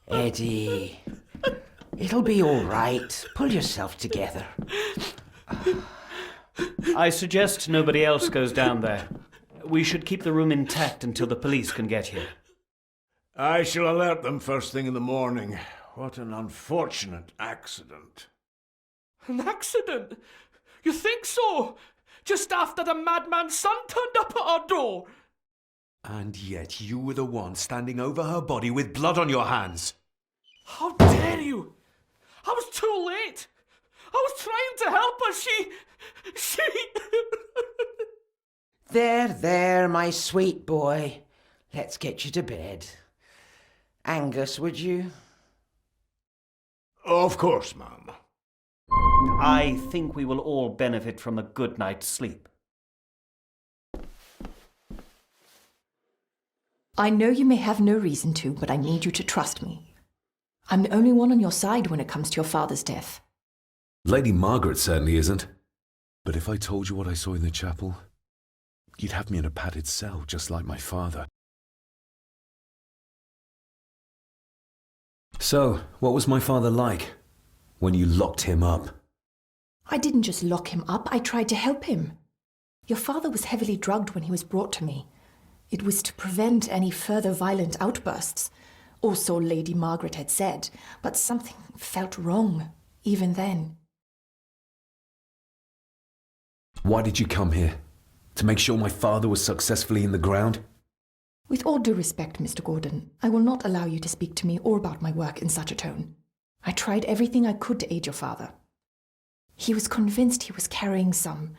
Eddie, it'll be all right. Pull yourself together. I suggest nobody else goes down there. We should keep the room intact until the police can get here. I shall alert them first thing in the morning. What an unfortunate accident. An accident? You think so? Just after the madman's son turned up at our door. And yet you were the one standing over her body with blood on your hands. How dare you? I was too late. I was trying to help her. She... There, my sweet boy. Let's get you to bed. Angus, would you? Of course, ma'am. I think we will all benefit from a good night's sleep. I know you may have no reason to, but I need you to trust me. I'm the only one on your side when it comes to your father's death. Lady Margaret certainly isn't. But if I told you what I saw in the chapel, you'd have me in a padded cell, just like my father. So, what was my father like when you locked him up? I didn't just lock him up, I tried to help him. Your father was heavily drugged when he was brought to me. It was to prevent any further violent outbursts, or so Lady Margaret had said, but something felt wrong, even then. Why did you come here? To make sure my father was successfully in the ground? With all due respect, Mr. Gordon, I will not allow you to speak to me or about my work in such a tone. I tried everything I could to aid your father. He was convinced he was carrying some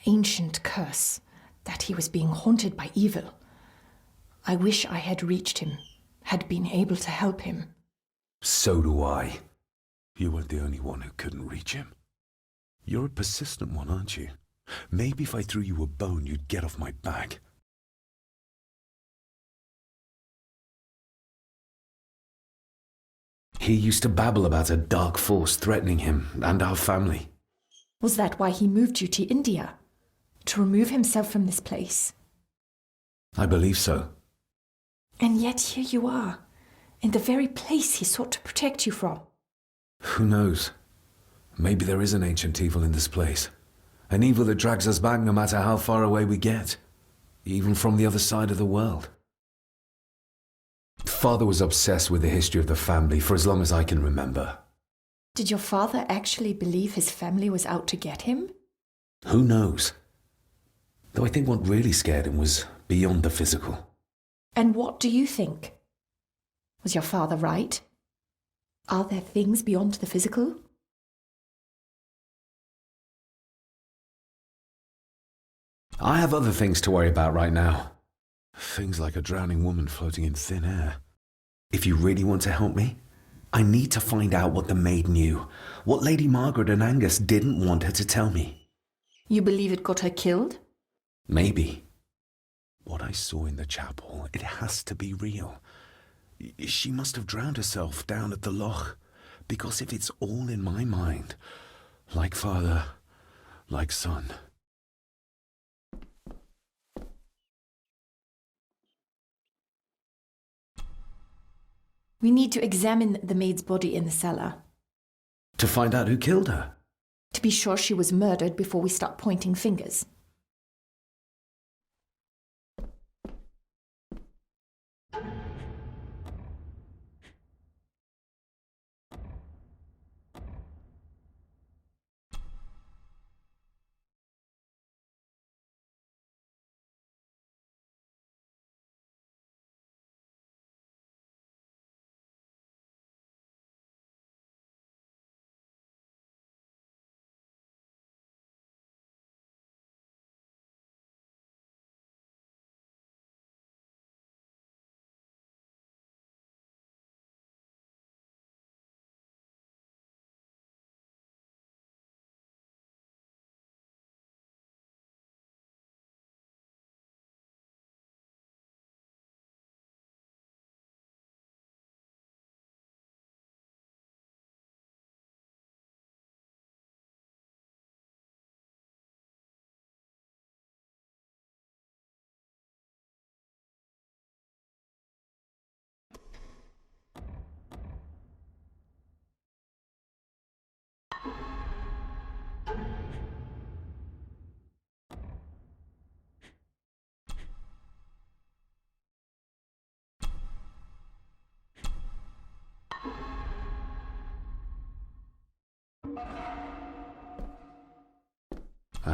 ancient curse, that he was being haunted by evil. I wish I had reached him, had been able to help him. So do I. You weren't the only one who couldn't reach him. You're a persistent one, aren't you? Maybe if I threw you a bone, you'd get off my back. He used to babble about a dark force threatening him and our family. Was that why he moved you to India? To remove himself from this place? I believe so. And yet here you are, in the very place he sought to protect you from. Who knows? Maybe there is an ancient evil in this place. An evil that drags us back no matter how far away we get. Even from the other side of the world. Father was obsessed with the history of the family for as long as I can remember. Did your father actually believe his family was out to get him? Who knows? Though I think what really scared him was beyond the physical. And what do you think? Was your father right? Are there things beyond the physical? I have other things to worry about right now. Things like a drowning woman floating in thin air. If you really want to help me, I need to find out what the maid knew. What Lady Margaret and Angus didn't want her to tell me. You believe it got her killed? Maybe. What I saw in the chapel, it has to be real. She must have drowned herself down at the loch. Because if it's all in my mind, like father, like son. We need to examine the maid's body in the cellar. To find out who killed her? To be sure she was murdered before we start pointing fingers.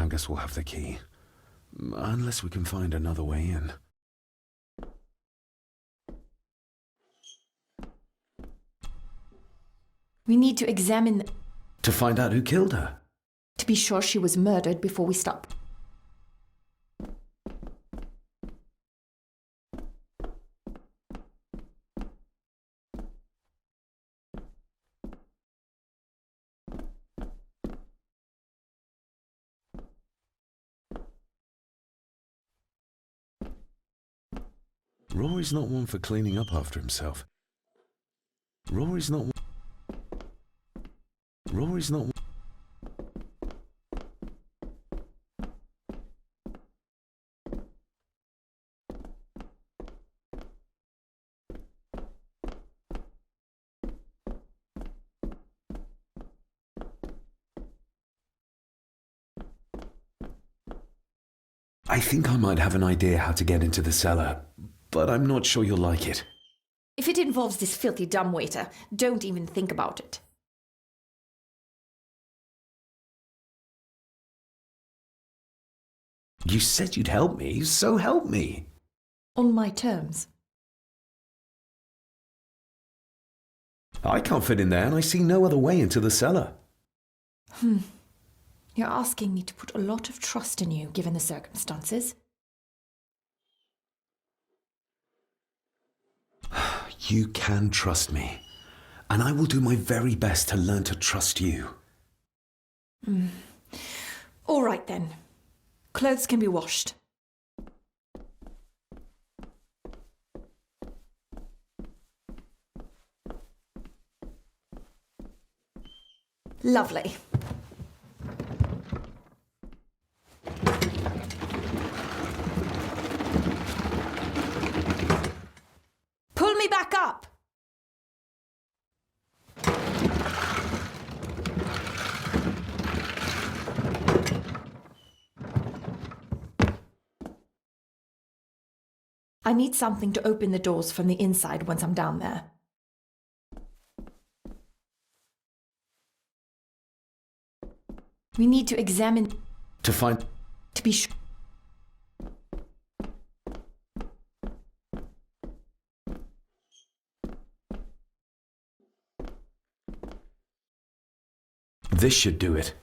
Angus will have the key. Unless we can find another way in. We need to examine To find out who killed her. to be sure she was murdered before we stop. Rory's not one for cleaning up after himself. Rory's not one... Rory's not one... I think I might have an idea how to get into the cellar, but I'm not sure you'll like it. If it involves this filthy dumbwaiter, don't even think about it. You said you'd help me, so help me. On my terms. I can't fit in there and I see no other way into the cellar. You're asking me to put a lot of trust in you, given the circumstances. You can trust me, and I will do my very best to learn to trust you. All right then. Clothes can be washed. Lovely. Pull me back up! I need something to open the doors from the inside once I'm down there. We need to examine To find... to be sure. This should do it.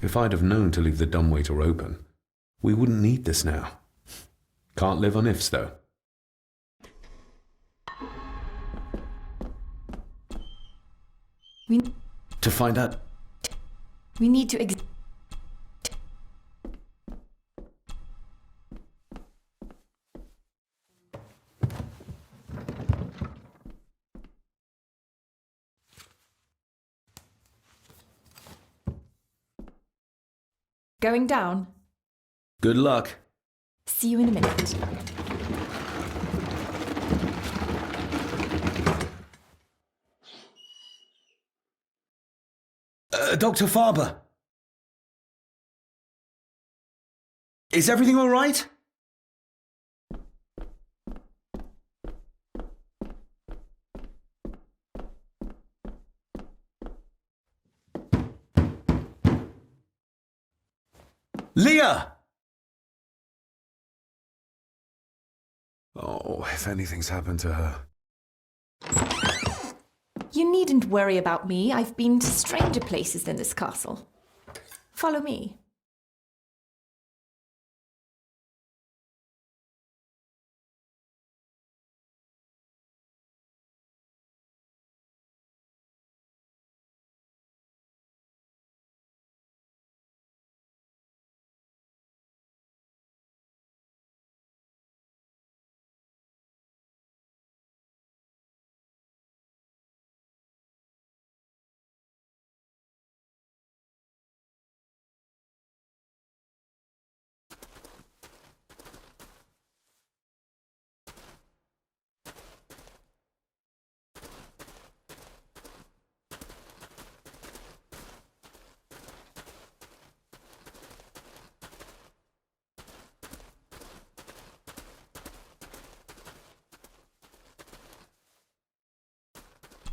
If I'd have known to leave the dumbwaiter open, we wouldn't need this now. Can't live on ifs, though. We To find out... need to Going down. Good luck. See you in a minute. Dr. Farber. Is everything all right? Leah! Oh, if anything's happened to her. You needn't worry about me. I've been to stranger places than this castle. Follow me.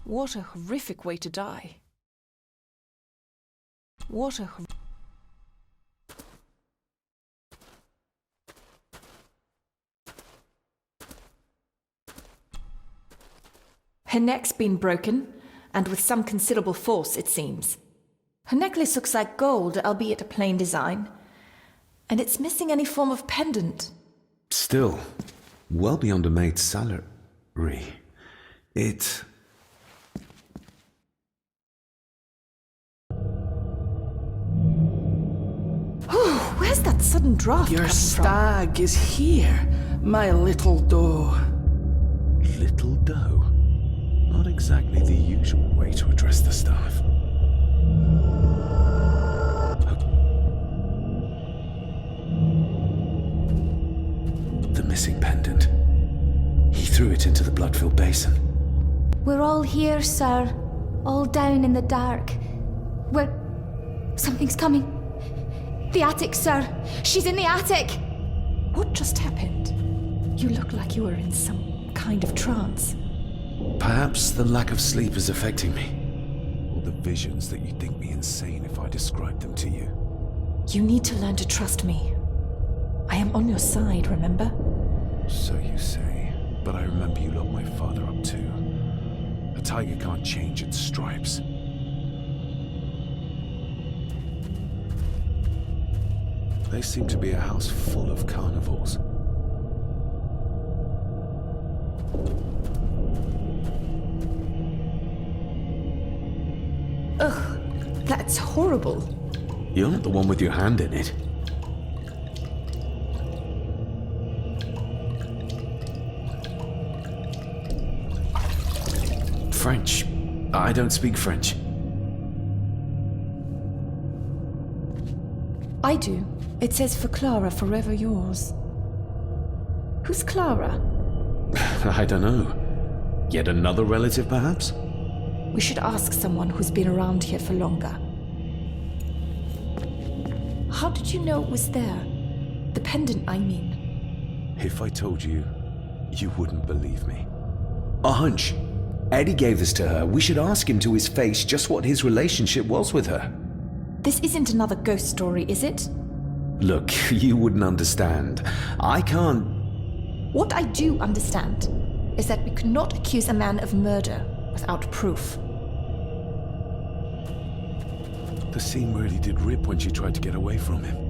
What a horrific way to die. What a Her neck's been broken, and with some considerable force, it seems. Her necklace looks like gold, albeit a plain design. And it's missing any form of pendant. Still, well beyond a maid's salary. It... Where's that sudden draft Your coming from? stag is here, my little doe. Little doe. Not exactly the usual way to address the staff. The missing pendant. He threw it into the blood-filled basin. We're all here, sir. All down in the dark. Something's coming. The attic, sir. She's in the attic. What just happened? You look like you were in some kind of trance. Perhaps the lack of sleep is affecting me. Or the visions that you'd think me insane if I described them to you. You need to learn to trust me. I am on your side, remember? So you say. But I remember you locked my father up too. A tiger can't change its stripes. They seem to be a house full of carnivores. Ugh, that's horrible. You're not the one with your hand in it. French. I don't speak French. I do. It says for Clara, forever yours. Who's Clara? I don't know. Yet another relative, perhaps? We should ask someone who's been around here for longer. How did you know it was there? The pendant, I mean. If I told you, you wouldn't believe me. A hunch. Eddie gave this to her. We should ask him to his face just what his relationship was with her. This isn't another ghost story, is it? Look, you wouldn't understand. I can't... What I do understand is that we could not accuse a man of murder without proof. The scene really did rip when she tried to get away from him.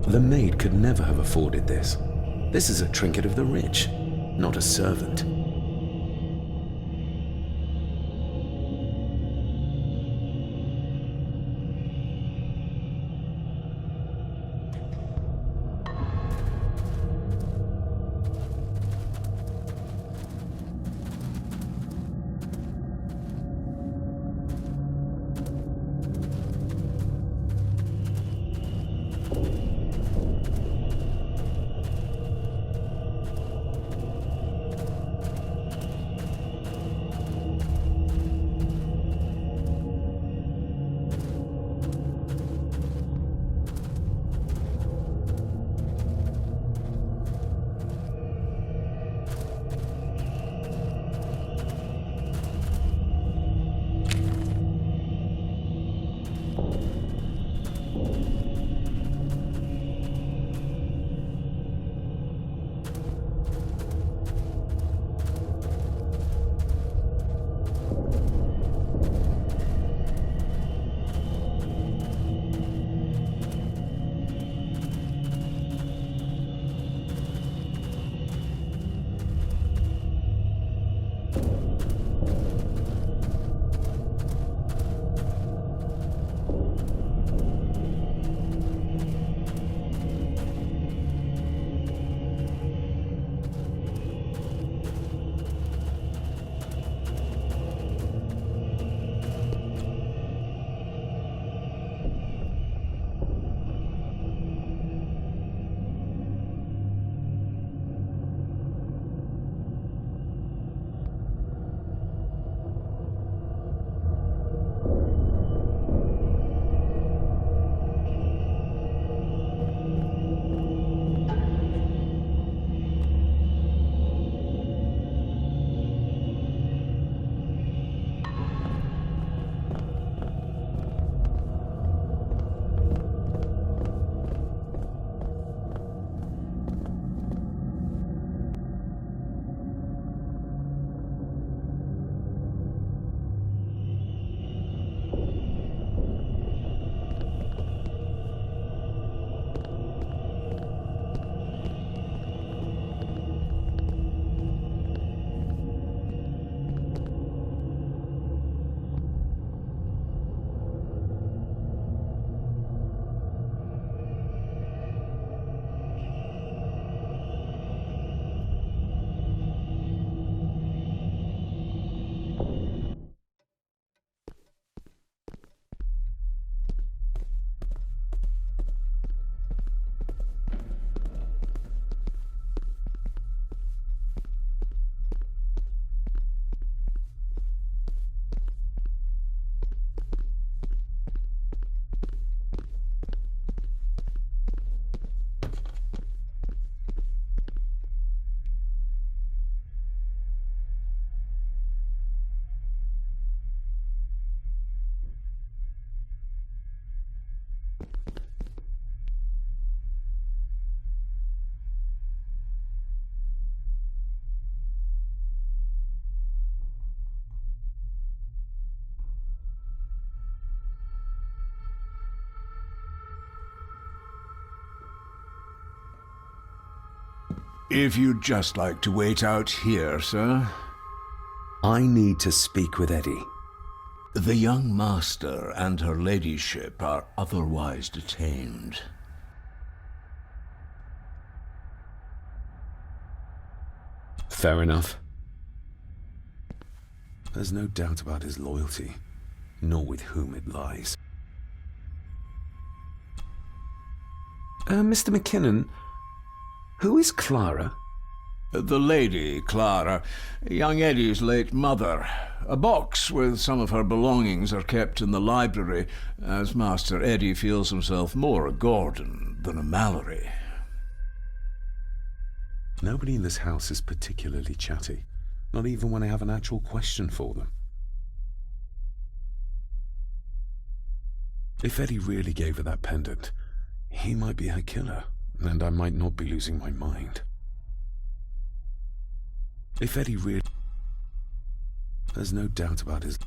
The maid could never have afforded this. This is a trinket of the rich, not a servant. If you'd just like to wait out here, sir. I need to speak with Eddie. The young master and her ladyship are otherwise detained. Fair enough. There's no doubt about his loyalty, nor with whom it lies. Mr. McKinnon, who is Clara? The lady, Clara, young Eddie's late mother. A box with some of her belongings are kept in the library, as Master Eddie feels himself more a Gordon than a Mallory. Nobody in this house is particularly chatty, not even when I have an actual question for them. If Eddie really gave her that pendant, he might be her killer, and I might not be losing my mind. If Eddie really... There's no doubt about his...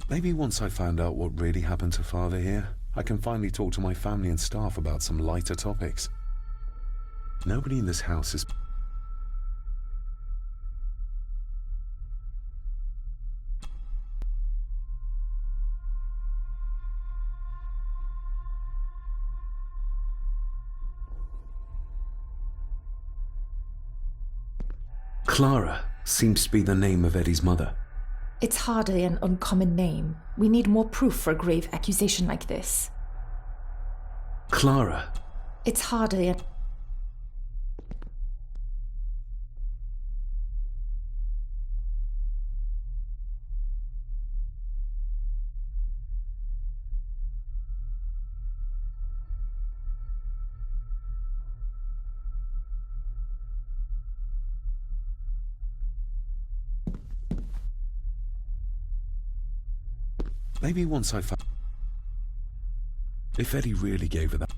Maybe once I found out what really happened to Father here, I can finally talk to my family and staff about some lighter topics. Nobody in this house is... Clara seems to be the name of Eddie's mother. It's hardly an uncommon name. We need more proof for a grave accusation like this. Clara. It's hardly an... Maybe once I found... If Eddie really gave her that...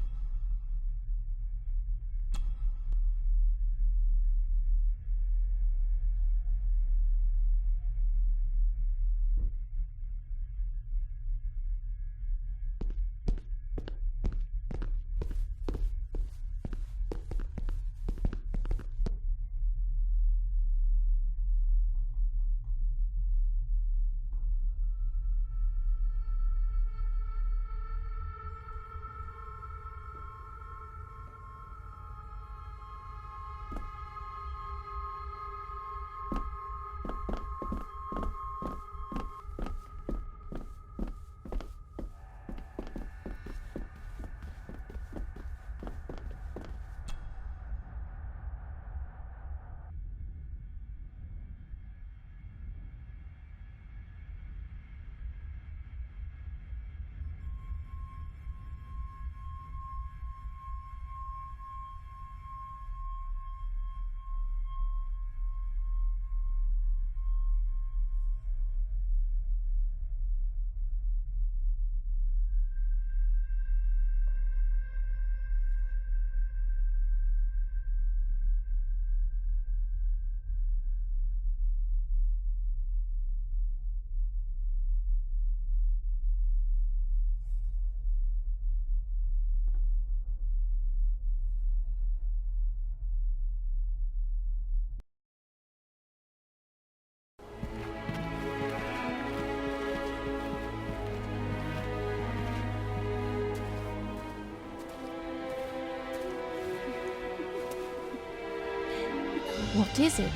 What is it?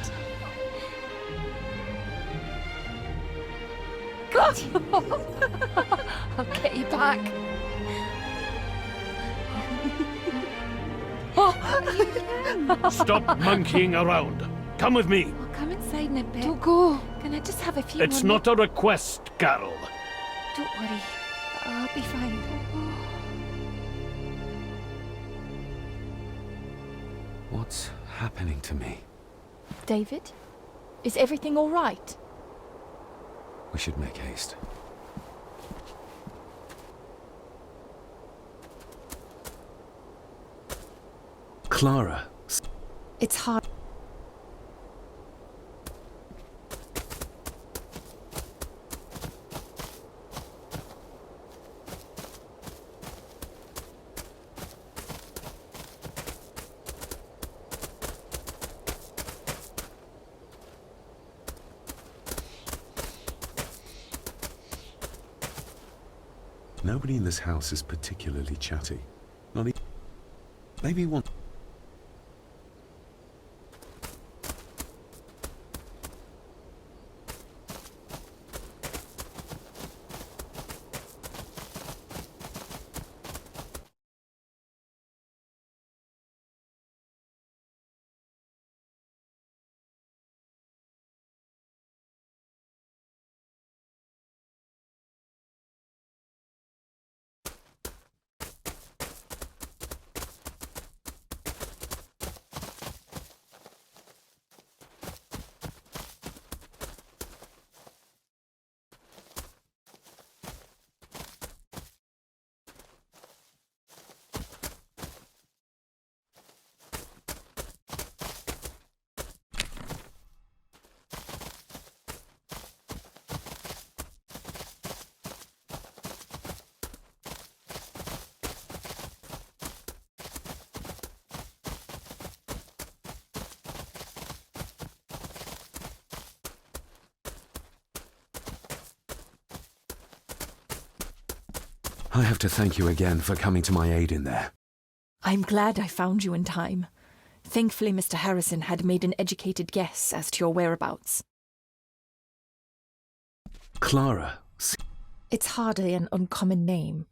I'll get you back. Stop monkeying around. Come with me. I'll come inside in a bit. Don't go. Can I just have a few It's more not a request, Carol. Don't worry. I'll be fine. What's happening to me? David? Is everything all right? We should make haste. Clara. It's hard... Nobody in this house is particularly chatty. Not even... Maybe one... I have to thank you again for coming to my aid in there. I'm glad I found you in time. Thankfully, Mr. Harrison had made an educated guess as to your whereabouts. Clara. It's hardly an uncommon name.